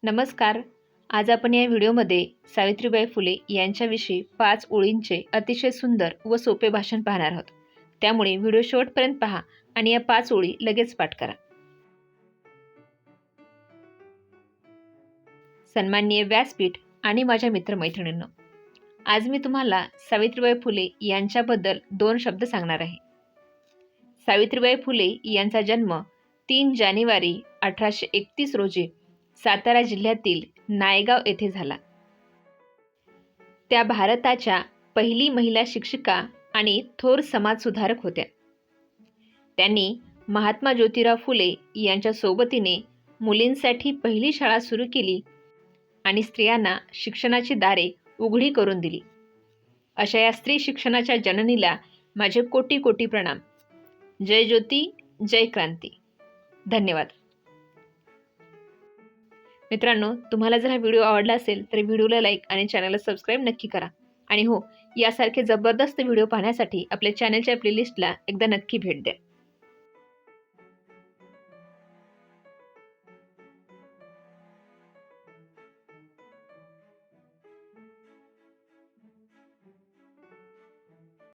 नमस्कार. आज आपण या व्हिडिओमध्ये सावित्रीबाई फुले यांच्याविषयी 5 ओळींचे अतिशय सुंदर व सोपे भाषण पाहणार आहोत. त्यामुळे व्हिडिओ शेवटपर्यंत पहा आणि या 5 ओळी लगेच पाठ करा. सन्माननीय व्यासपीठ आणि माझ्या मित्रमैत्रिणींनो, आज मी तुम्हाला सावित्रीबाई फुले यांच्याबद्दल 2 शब्द सांगणार आहे. सावित्रीबाई फुले यांचा जन्म 3 जानेवारी 1831 रोजी सातारा जिल्ह्यातील नायगाव येथे झाला. त्या भारताच्या पहिली महिला शिक्षिका आणि थोर समाजसुधारक होत्या. त्यांनी महात्मा ज्योतिराव फुले यांच्या सोबतीने मुलींसाठी पहिली शाळा सुरू केली आणि स्त्रियांना शिक्षणाची दारे उघडी करून दिली. अशा या स्त्री शिक्षणाच्या जननीला माझे कोटी कोटी प्रणाम. जय ज्योती, जय क्रांती. धन्यवाद. मित्रांनो, तुम्हाला जर हा व्हिडिओ आवडला असेल तर व्हिडिओला लाईक आणि चॅनलला सबस्क्राईब नक्की करा. आणि हो, यासारखे जबरदस्त व्हिडिओ पाहण्यासाठी आपल्या चॅनलच्या प्लेलिस्टला एकदा नक्की भेट द्या.